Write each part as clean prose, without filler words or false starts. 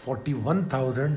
41,000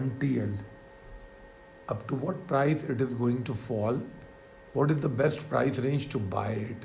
MTL, up to what price it is going to fall, what is the best price range to buy it।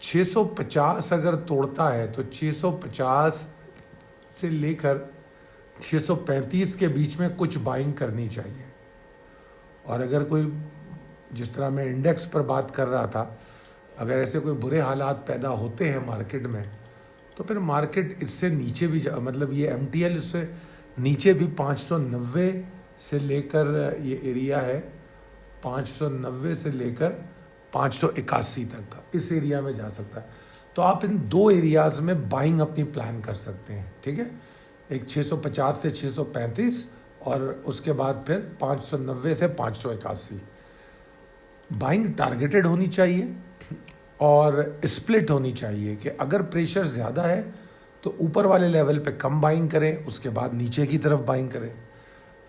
650 اگر توڑتا ہے تو 650 سے لے کر 635 کے بیچ میں کچھ بائنگ کرنی چاہیے. اور اگر کوئی, جس طرح میں انڈیکس پر بات کر رہا تھا, اگر ایسے کوئی برے حالات پیدا ہوتے ہیں مارکیٹ میں تو پھر مارکیٹ اس سے نیچے بھی مطلب یہ ایم ٹی ایل اس سے نیچے بھی 590 سے لے کر, یہ ایریا ہے 590 سے لے کر 581 تک کا, اس ایریا میں جا سکتا ہے. تو آپ ان دو ایریاز میں بائنگ اپنی پلان کر سکتے ہیں. ٹھیک ہے, ایک 650 سے 635 اور اس کے بعد پھر 590 سے 581. بائنگ ٹارگیٹڈ ہونی چاہیے اور اسپلٹ ہونی چاہیے کہ اگر پریشر زیادہ ہے تو اوپر والے لیول پہ کم بائنگ کریں, اس کے بعد نیچے کی طرف بائنگ کریں.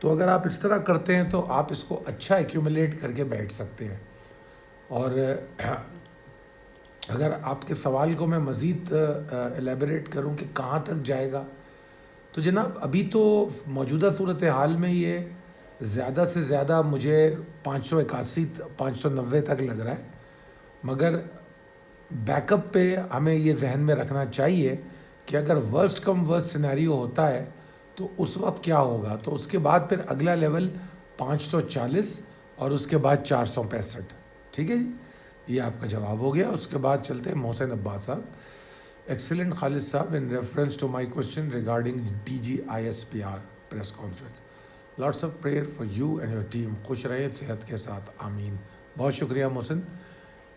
تو اگر آپ اس طرح کرتے ہیں تو آپ اس کو اچھا ایکیومولیٹ کر کے بیٹھ سکتے ہیں. اور اگر آپ کے سوال کو میں مزید ایلیبریٹ کروں کہ کہاں تک جائے گا, تو جناب ابھی تو موجودہ صورتحال میں یہ زیادہ سے زیادہ مجھے 581 590 تک لگ رہا ہے. مگر بیک اپ پہ ہمیں یہ ذہن میں رکھنا چاہیے کہ اگر ورسٹ کم ورسٹ سینیریو ہوتا ہے تو اس وقت کیا ہوگا. تو اس کے بعد پھر اگلا لیول 540 اور اس کے بعد 465. ٹھیک ہے جی, یہ آپ کا جواب ہو گیا. اس کے بعد چلتے ہیں محسن عباس صاحب. ایکسیلنٹ خالد صاحب, in reference to my question regarding DGISPR press conference, lots of prayer for you and your team. خوش رہے صحت کے ساتھ, آمین. بہت شکریہ محسن.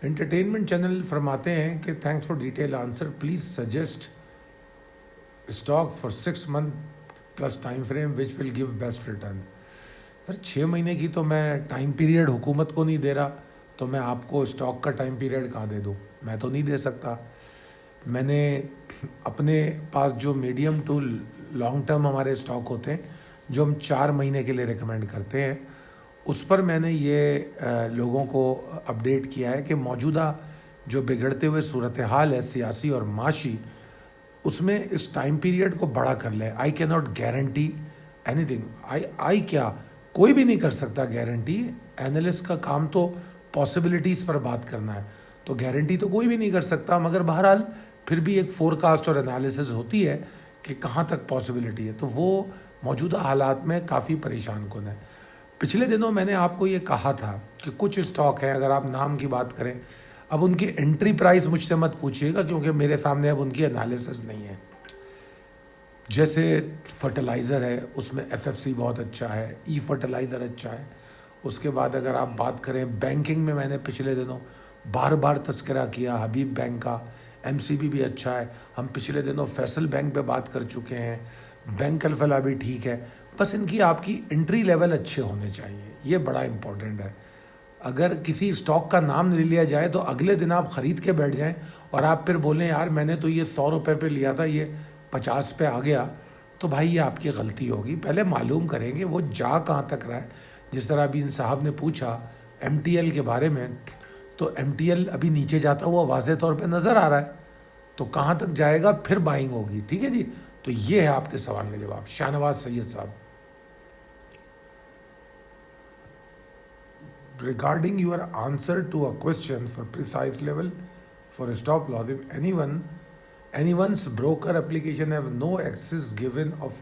انٹرٹینمنٹ چینل فرماتے ہیں کہ thanks for detail answer, please suggest stock for 6 month plus time frame which will give best return. Sir 6 مہینے کی تو میں ٹائم پیریڈ حکومت کو نہیں دے رہا, تو میں آپ کو اسٹاک کا ٹائم پیریڈ کہاں دے دوں؟ میں تو نہیں دے سکتا. میں نے اپنے پاس جو میڈیم ٹو لانگ ٹرم ہمارے اسٹاک ہوتے ہیں جو ہم 4 مہینے کے لیے ریکمینڈ کرتے ہیں, اس پر میں نے یہ لوگوں کو اپڈیٹ کیا ہے کہ موجودہ جو بگڑتے ہوئے صورتحال ہے سیاسی اور معاشی, اس میں اس ٹائم پیریڈ کو بڑا کر لیں. آئی کی ناٹ گارنٹی اینی تھنگ. آئی کیا, کوئی بھی نہیں کر سکتا گارنٹی. اینالسٹ کا کام تو پاسبلٹیز پر بات کرنا ہے, تو گارنٹی تو کوئی بھی نہیں کر سکتا. مگر بہرحال پھر بھی ایک فور کاسٹ اور انالیسز ہوتی ہے کہ کہاں تک پاسبلٹی ہے. تو وہ موجودہ حالات میں کافی پریشان کن ہے. پچھلے دنوں میں نے آپ کو یہ کہا تھا کہ کچھ اسٹاک ہیں, اگر آپ نام کی بات کریں, اب ان کی انٹری پرائس مجھ سے مت پوچھیے گا کیونکہ میرے سامنے اب ان کی انالیسز نہیں ہے. جیسے فرٹیلائزر ہے, اس میں FFC بہت اچھا ہے, ای فرٹیلائزر اچھا ہے. اس کے بعد اگر آپ بات کریں بینکنگ میں نے پچھلے دنوں بار بار تذکرہ کیا حبیب بینک کا, MCB بھی اچھا ہے. ہم پچھلے دنوں فیصل بینک پہ بات کر چکے ہیں, بینک الفلاح بھی ٹھیک ہے. بس ان کی آپ کی انٹری لیول اچھے ہونے چاہیے, یہ بڑا امپورٹنٹ ہے. اگر کسی اسٹاک کا نام لے لیا جائے تو اگلے دن آپ خرید کے بیٹھ جائیں اور آپ پھر بولیں یار میں نے تو یہ 100 روپے پہ لیا تھا, یہ 50 پہ آ گیا, تو بھائی یہ آپ کی غلطی ہوگی. پہلے معلوم کریں گے وہ جا کہاں تک رہا ہے. جس طرح ابھی ان صاحب نے پوچھا MTL کے بارے میں, تو MTL ابھی نیچے جاتا ہوا واضح طور پہ نظر آ رہا ہے, تو کہاں تک جائے گا پھر بائنگ ہوگی. ٹھیک ہے جی, تو یہ ہے آپ کے سوال کا جواب. شاہنواز سید صاحب, regarding your answer to a question for precise level for a stop loss, if anyone's broker application have no access given of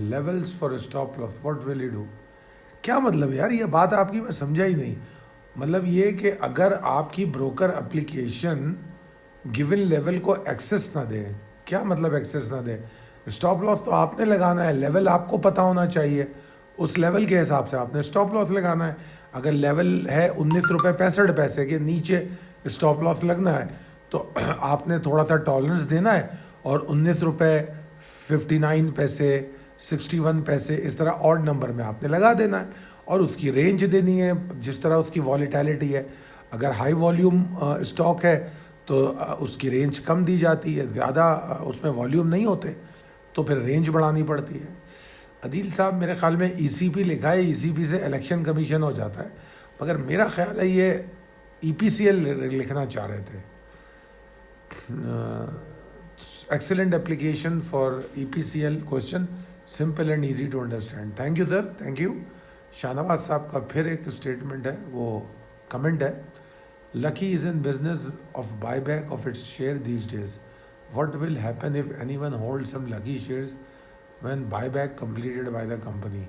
levels for a stop loss, what will he do? کیا مطلب یار, یہ بات آپ کی میں سمجھا ہی نہیں. مطلب یہ کہ اگر آپ کی بروکر اپلیکیشن گیون لیول کو ایکسیس نہ دے, کیا مطلب ایکسیس نہ دے؟ اسٹاپ لاس تو آپ نے لگانا ہے, لیول آپ کو پتہ ہونا چاہیے, اس لیول کے حساب سے آپ نے اسٹاپ لاس لگانا ہے. اگر لیول ہے 19 روپے 65 پیسے کے نیچے اسٹاپ لاس لگنا ہے تو آپ نے تھوڑا سا ٹالرنس دینا ہے, اور 19 روپے 59 پیسے 61 پیسے اس طرح آڈ نمبر میں آپ نے لگا دینا ہے, اور اس کی رینج دینی ہے جس طرح اس کی والیٹیلٹی ہے. اگر ہائی والیوم اسٹاک ہے تو اس کی رینج کم دی جاتی ہے, زیادہ اس میں والیوم نہیں ہوتے تو پھر رینج بڑھانی پڑتی ہے. عدیل صاحب میرے خیال میں ECP لکھا ہے, ECP سے الیکشن کمیشن ہو جاتا ہے, مگر میرا خیال ہے یہ EPCL لکھنا چاہ رہے تھے. Excellent application for EPCL question, simple and easy to understand. Thank you sir, thank you. Shahnawaz صاحب کا پھر ایک اسٹیٹمنٹ ہے, وہ کمنٹ ہے, Lucky is in business of buyback of its share these days. What will happen if anyone holds some Lucky shares when buyback completed by the company?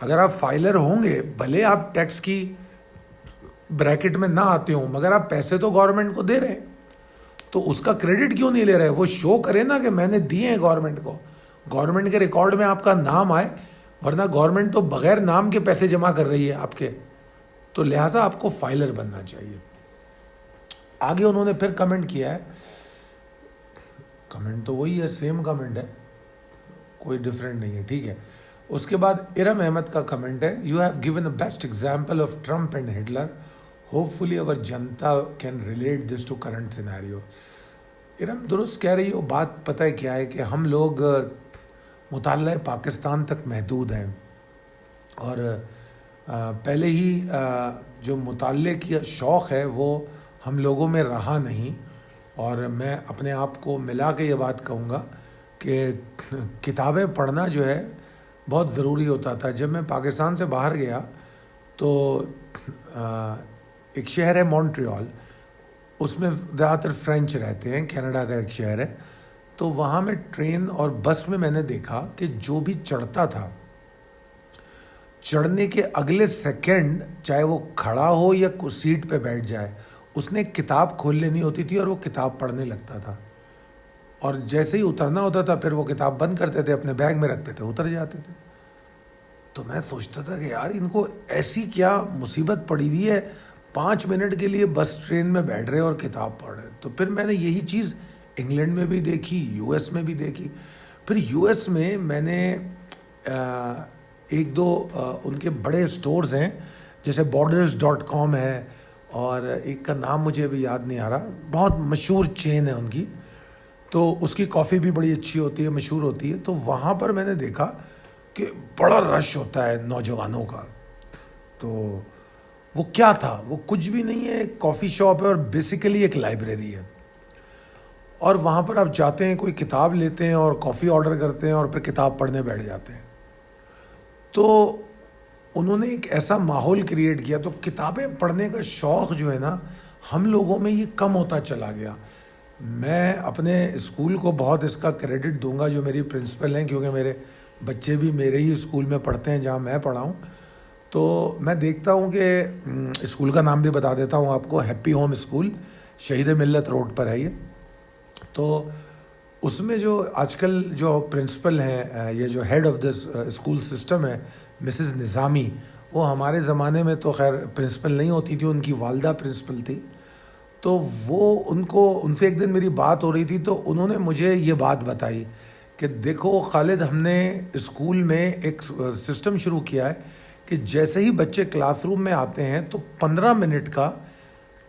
اگر آپ filer ہوں گے، بھلے آپ ٹیکس کی بریکٹ میں نہ آتے ہوں، مگر آپ پیسے تو گورنمنٹ کو دے رہے ہیں، تو اس کا کریڈٹ کیوں نہیں لے رہے؟ وہ شو کرے نا کہ میں نے دیے ہیں گورنمنٹ کو، گورنمنٹ کے ریکارڈ میں آپ کا نام آئے، ورنہ گورنمنٹ تو بغیر نام کے پیسے جمع کر رہی ہے آپ کے. تو لہٰذا آپ کو فائلر بننا چاہیے. آگے انہوں نے پھر کمنٹ کیا ہے، کمنٹ تو وہی ہے، سیم کمنٹ ہے، کوئی ڈفرینٹ نہیں ہے، ٹھیک ہے. اس کے بعد ارم احمد کا کمنٹ ہے، you have given a best example of Trump and Hitler, hopefully our janta can relate this to current scenario. Iram درست کہہ رہی ہو. بات پتہ ہے کیا ہے کہ ہم لوگ مطالعہ پاکستان تک محدود ہیں، اور پہلے ہی جو مطالعے کی شوق ہے وہ ہم لوگوں میں رہا نہیں. اور میں اپنے آپ کو ملا کے یہ بات کہوں گا کہ کتابیں پڑھنا جو ہے بہت ضروری ہوتا تھا. جب میں پاکستان سے باہر گیا تو ایک شہر ہے مونٹریال، اس میں زیادہ تر فرینچ رہتے ہیں، کینیڈا کا ایک شہر ہے. تو وہاں میں ٹرین اور بس میں نے دیکھا کہ جو بھی چڑھتا تھا، چڑھنے کے اگلے سیکنڈ چاہے وہ کھڑا ہو یا سیٹ پہ بیٹھ جائے، اس نے کتاب کھول لینی ہوتی تھی اور وہ کتاب پڑھنے لگتا تھا. اور جیسے ہی اترنا ہوتا تھا پھر وہ کتاب بند کرتے تھے، اپنے بیگ میں رکھتے تھے، اتر جاتے تھے. تو میں سوچتا تھا کہ یار ان کو ایسی کیا مصیبت پڑی ہوئی ہے، 5 منٹ کے لیے بس ٹرین میں بیٹھ رہے اور کتاب پڑھ رہے. تو پھر میں نے یہی چیز انگلینڈ میں بھی دیکھی، یو ایس میں بھی دیکھی. پھر یو ایس میں نے ایک دو ان کے بڑے اسٹورز ہیں، جیسے borders.com ہے، اور ایک کا نام مجھے ابھی یاد نہیں آ رہا، بہت مشہور چین ہے ان کی. تو اس کی کافی بھی بڑی اچھی ہوتی ہے، مشہور ہوتی ہے. تو وہاں پر میں نے دیکھا کہ بڑا رش ہوتا ہے نوجوانوں کا. تو وہ کیا تھا؟ وہ کچھ بھی نہیں ہے، ایک کافی شاپ ہے اور بیسیکلی ایک لائبریری ہے. اور وہاں پر آپ جاتے ہیں، کوئی کتاب لیتے ہیں اور کافی آرڈر کرتے ہیں اور پھر کتاب پڑھنے بیٹھ جاتے ہیں. تو انہوں نے ایک ایسا ماحول کریٹ کیا. تو کتابیں پڑھنے کا شوق جو ہے نا ہم لوگوں میں یہ کم ہوتا چلا گیا. میں اپنے اسکول کو بہت اس کا کریڈٹ دوں گا جو میری پرنسپل ہیں، کیونکہ میرے بچے بھی میرے ہی اسکول میں پڑھتے ہیں جہاں میں پڑھا ہوں. تو میں دیکھتا ہوں کہ اسکول کا نام بھی بتا دیتا ہوں آپ کو، ہیپی ہوم اسکول، شہید ملت روڈ پر ہے یہ. تو اس میں جو آج کل جو پرنسپل ہیں، یہ جو head of this school system ہے، مسز نظامی، وہ ہمارے زمانے میں تو خیر پرنسپل نہیں ہوتی تھی، ان کی والدہ پرنسپل تھی. تو وہ ان سے ایک دن میری بات ہو رہی تھی، تو انہوں نے مجھے یہ بات بتائی کہ دیکھو خالد، ہم نے اسکول میں ایک سسٹم شروع کیا ہے کہ جیسے ہی بچے کلاس روم میں آتے ہیں تو 15 منٹ کا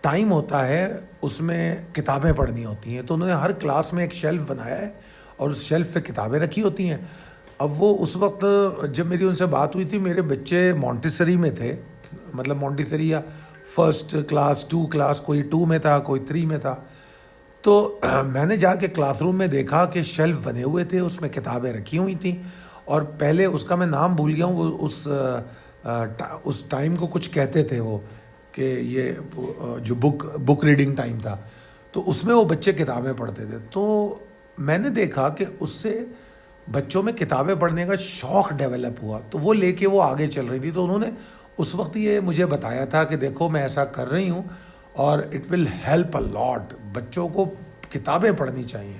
ٹائم ہوتا ہے، اس میں کتابیں پڑھنی ہوتی ہیں. تو انہوں نے ہر کلاس میں ایک شیلف بنایا ہے اور اس شیلف پہ کتابیں رکھی ہوتی ہیں. اب وہ اس وقت جب میری ان سے بات ہوئی تھی، میرے بچے مونٹیسری میں تھے، مطلب مونٹیسری یا فرسٹ کلاس 2 کلاس، کوئی 2 میں تھا، کوئی 3 میں تھا. تو میں نے جا کے کلاس روم میں دیکھا کہ شیلف بنے ہوئے تھے، اس میں کتابیں رکھی ہوئی تھیں. اور پہلے اس کا میں نام بھول گیا ہوں، وہ اس ٹائم کو کچھ کہتے تھے وہ، کہ یہ جو بک ریڈنگ ٹائم تھا، تو اس میں وہ بچے کتابیں پڑھتے تھے. تو میں نے دیکھا کہ اس سے بچوں میں کتابیں پڑھنے کا شوق ڈیولپ ہوا. تو وہ لے کے وہ آگے چل رہی تھی. تو انہوں نے اس وقت یہ مجھے بتایا تھا کہ دیکھو میں ایسا کر رہی ہوں اور اٹ ول ہیلپ اے لاٹ، بچوں کو کتابیں پڑھنی چاہیے.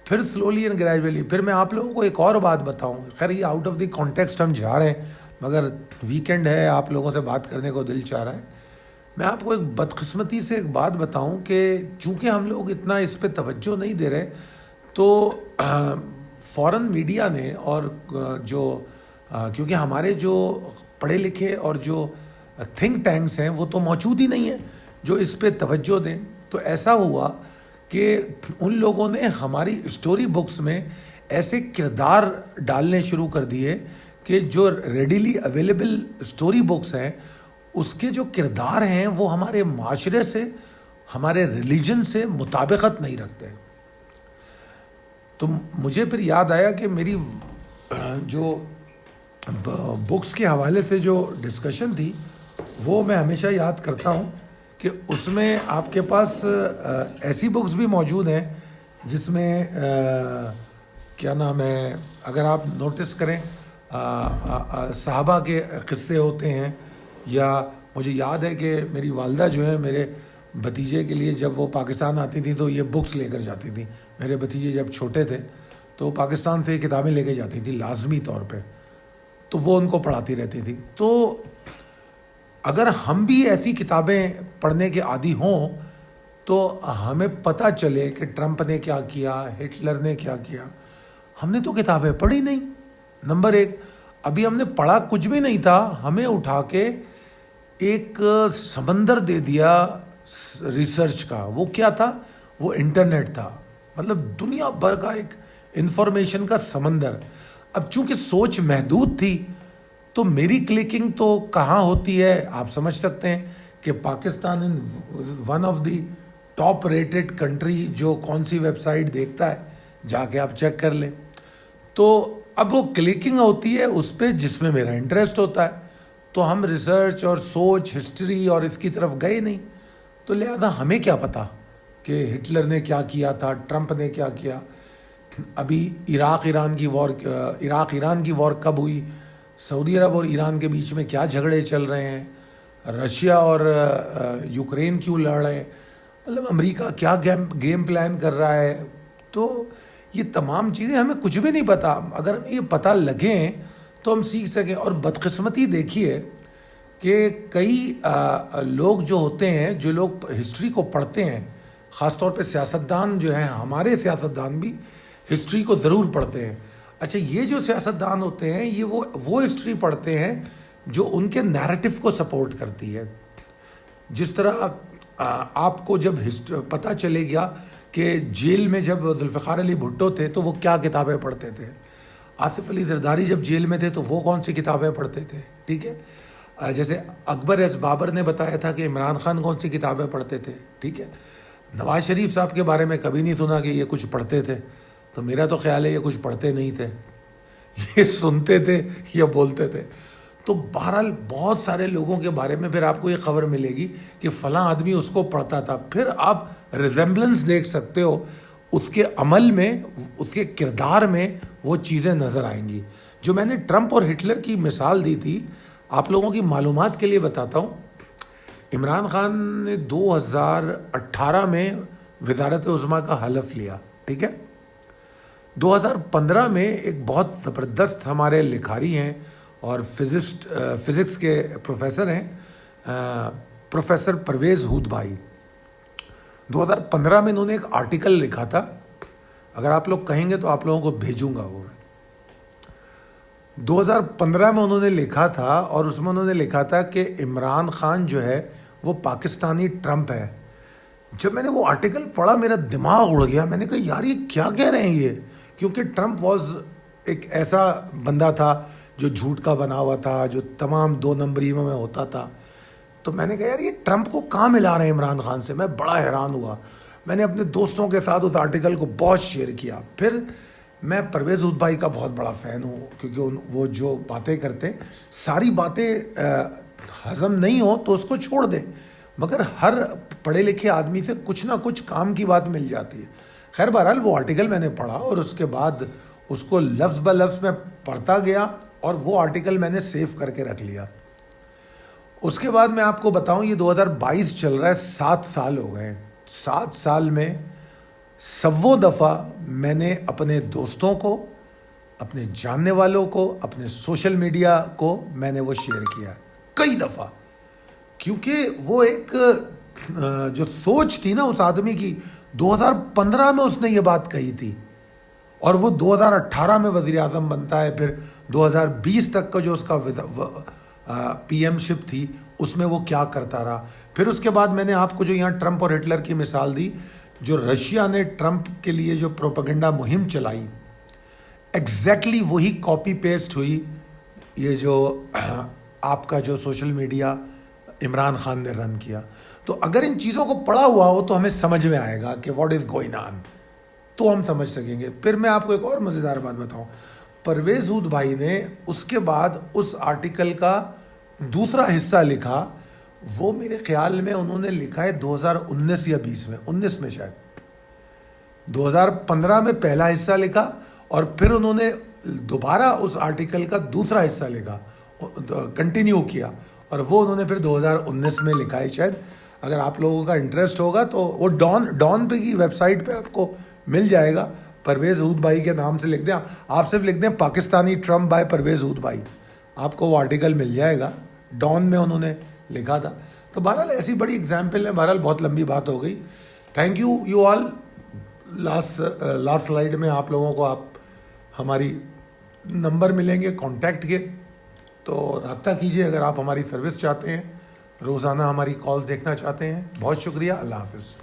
پھر سلولی اینڈ گریجولی پھر میں آپ لوگوں کو ایک اور بات بتاؤں. خیر یہ آؤٹ آف دی کانٹیکسٹ ہم جا رہے ہیں، مگر ویکینڈ ہے، آپ لوگوں سے بات کرنے کو دل چاہ رہا ہے. میں آپ کو ایک بدقسمتی سے ایک بات بتاؤں کہ چونکہ ہم لوگ اتنا اس پہ توجہ نہیں دے رہے، تو فورن میڈیا نے اور جو کیونکہ ہمارے جو پڑھے لکھے اور جو تھنک ٹینکس ہیں وہ تو موجود ہی نہیں ہیں جو اس پہ توجہ دیں. تو ایسا ہوا کہ ان لوگوں نے ہماری اسٹوری بکس میں ایسے کردار ڈالنے شروع کر دیے کہ جو ریڈیلی اویلیبل اسٹوری بکس ہیں اس کے جو کردار ہیں وہ ہمارے معاشرے سے، ہمارے ریلیجن سے مطابقت نہیں رکھتے. تو مجھے پھر یاد آیا کہ میری جو بکس کے حوالے سے جو ڈسکشن تھی وہ میں ہمیشہ یاد کرتا ہوں کہ اس میں آپ کے پاس ایسی بکس بھی موجود ہیں جس میں کیا نام ہے، اگر آپ نوٹس کریں صحابہ کے قصے ہوتے ہیں، یا مجھے یاد ہے کہ میری والدہ جو ہے میرے بھتیجے کے لیے جب وہ پاکستان آتی تھیں تو یہ بکس لے کر جاتی تھیں. میرے بھتیجے جب چھوٹے تھے تو پاکستان سے یہ کتابیں لے کے جاتی تھیں لازمی طور پہ، تو وہ ان کو پڑھاتی رہتی تھی. تو اگر ہم بھی ایسی کتابیں پڑھنے کے عادی ہوں تو ہمیں پتہ چلے کہ ٹرمپ نے کیا کیا، ہٹلر نے کیا کیا. ہم نے تو کتابیں پڑھی نہیں. نمبر ایک، ابھی ہم نے پڑھا کچھ بھی نہیں تھا، ہمیں اٹھا کے ایک سمندر دے دیا ریسرچ کا. وہ کیا تھا؟ وہ انٹرنیٹ تھا. مطلب دنیا بھر کا ایک انفارمیشن کا سمندر. اب چونکہ سوچ محدود تھی تو میری کلکنگ تو کہاں ہوتی ہے، آپ سمجھ سکتے ہیں کہ Pakistan one of the top rated country جو کون سی ویب سائٹ دیکھتا ہے، جا کے آپ چیک کر لیں. تو اب وہ کلکنگ ہوتی ہے اس پہ جس میں میرا انٹرسٹ ہوتا ہے. تو ہم ریسرچ اور سوچ ہسٹری اور اس کی طرف گئے نہیں. تو لہذا ہمیں کیا پتہ کہ ہٹلر نے کیا کیا تھا، ٹرمپ نے کیا کیا. ابھی عراق ایران کی وار کب ہوئی، سعودی عرب اور ایران کے بیچ میں کیا جھگڑے چل رہے ہیں، رشیا اور یوکرین کیوں لڑ رہے ہیں، مطلب امریکہ کیا گیم پلان کر رہا ہے. تو یہ تمام چیزیں ہمیں کچھ بھی نہیں پتہ. اگر ہمیں یہ پتہ لگیں تو ہم سیکھ سکیں. اور بدقسمتی دیکھیے کہ کئی لوگ جو ہوتے ہیں، جو لوگ ہسٹری کو پڑھتے ہیں، خاص طور پہ سیاستدان جو ہیں، ہمارے سیاستدان بھی ہسٹری کو ضرور پڑھتے ہیں. اچھا، یہ جو سیاستدان ہوتے ہیں یہ وہ ہسٹری پڑھتے ہیں جو ان کے نیریٹو کو سپورٹ کرتی ہے. جس طرح آپ کو جب پتہ چلے گیا کہ جیل میں جب ذوالفقار علی بھٹو تھے تو وہ کیا کتابیں پڑھتے تھے، آصف علی زرداری جب جیل میں تھے تو وہ کون سی کتابیں پڑھتے تھے. ٹھیک ہے. جیسے اکبر ایس بابر نے بتایا تھا کہ عمران خان کون سی کتابیں پڑھتے تھے. ٹھیک ہے. نواز شریف صاحب کے بارے میں کبھی نہیں سنا کہ یہ کچھ پڑھتے تھے. تو میرا تو خیال ہے یہ کچھ پڑھتے نہیں تھے، یہ سنتے تھے یا بولتے تھے. تو بہرحال بہت سارے لوگوں کے بارے میں پھر آپ کو یہ خبر ملے گی کہ فلاں آدمی اس کو پڑھتا تھا. پھر آپ ریزمبلنس دیکھ سکتے ہو اس کے عمل میں، اس کے کردار میں وہ چیزیں نظر آئیں گی. جو میں نے ٹرمپ اور ہٹلر کی مثال دی تھی، آپ لوگوں کی معلومات کے لیے بتاتا ہوں. عمران خان نے 2018 میں وزارت عظمیٰ کا حلف لیا. ٹھیک ہے. 2015 میں ایک بہت زبردست ہمارے لکھاری ہیں اور فزکس کے پروفیسر ہیں، پروفیسر پرویز ہود بھائی. 2015 میں انہوں نے ایک آرٹیکل لکھا تھا، اگر آپ لوگ کہیں گے تو آپ لوگوں کو بھیجوں گا. وہ 2015 میں انہوں نے لکھا تھا اور اس میں انہوں نے لکھا تھا کہ عمران خان جو ہے وہ پاکستانی ٹرمپ ہے. جب میں نے وہ آرٹیکل پڑھا میرا دماغ اڑ گیا. میں نے کہا یار یہ کیا کہہ رہے ہیں یہ، کیونکہ ٹرمپ ایک ایسا بندہ تھا جو جھوٹ کا بنا ہوا تھا، جو تمام 2 نمبریوں میں ہوتا تھا. تو میں نے کہا یار یہ ٹرمپ کو کہاں ملا رہے ہیں عمران خان سے. میں بڑا حیران ہوا. میں نے اپنے دوستوں کے ساتھ اس آرٹیکل کو بہت شیئر کیا. پھر میں پرویز ہود بھائی کا بہت بڑا فین ہوں، کیونکہ وہ جو باتیں کرتے، ساری باتیں ہضم نہیں ہو تو اس کو چھوڑ دیں، مگر ہر پڑھے لکھے آدمی سے کچھ نہ کچھ کام کی بات مل جاتی ہے. خیر بہرحال وہ آرٹیکل میں نے پڑھا اور اس کے بعد اس کو لفظ بہ لفظ میں پڑھتا گیا اور وہ آرٹیکل میں نے سیو کر کے رکھ لیا. اس کے بعد میں آپ کو بتاؤں یہ 2022 چل رہا ہے، 7 سال ہو گئے. 7 سال میں 100 دفعہ میں نے اپنے دوستوں کو، اپنے جاننے والوں کو، اپنے سوشل میڈیا کو میں نے وہ شیئر کیا کئی دفعہ. کیونکہ وہ ایک جو سوچ تھی نا اس آدمی کی، 2015 میں اس نے یہ بات کہی تھی اور وہ 2018 میں وزیر اعظم بنتا ہے. پھر 2020 تک کا جو اس کا پی ایم شپ تھی اس میں وہ کیا کرتا رہا. پھر اس کے بعد میں نے آپ کو جو یہاں ٹرمپ اور ہٹلر کی مثال دی، جو رشیا نے ٹرمپ کے لیے جو پروپیگنڈا مہم چلائی، ایگزیکٹلی وہی کاپی پیسٹ ہوئی یہ جو آپ کا جو سوشل میڈیا عمران خان نے رن کیا. تو اگر ان چیزوں کو پڑھا ہوا ہو تو ہمیں سمجھ میں آئے گا کہ واٹ از گوئنگ آن، تو ہم سمجھ سکیں گے. پھر میں آپ کو ایک اور مزیدار بات بتاؤں. پرویز ہود بھائی نے اس کے بعد اس آرٹیکل کا دوسرا حصہ لکھا. وہ میرے خیال میں انہوں نے لکھا ہے 2019 یا 20 میں، 19 میں شاید. 2015 میں پہلا حصہ لکھا اور پھر انہوں نے دوبارہ اس آرٹیکل کا دوسرا حصہ لکھا, کنٹینیو کیا, اور وہ انہوں نے پھر 2019 میں لکھا ہے شاید. اگر آپ لوگوں کا انٹرسٹ ہوگا تو وہ ڈان پہ کی ویب سائٹ پہ آپ کو مل جائے گا. پرویز ہود بھائی کے نام سے لکھ دیں, آپ صرف لکھ دیں پاکستانی ٹرمپ بائی پرویز ہود بھائی, آپ کو وہ آرٹیکل مل جائے گا. ڈان میں انہوں نے لکھا تھا. تو بہرحال ایسی بڑی اگزامپل ہے. بہرحال بہت لمبی بات ہو گئی. Thank you all. Last slide میں آپ لوگوں کو آپ ہماری نمبر ملیں گے کانٹیکٹ کے, تو رابطہ کیجیے اگر آپ ہماری سروس چاہتے ہیں, روزانہ ہماری کالز دیکھنا چاہتے ہیں. بہت شکریہ. اللہ حافظ.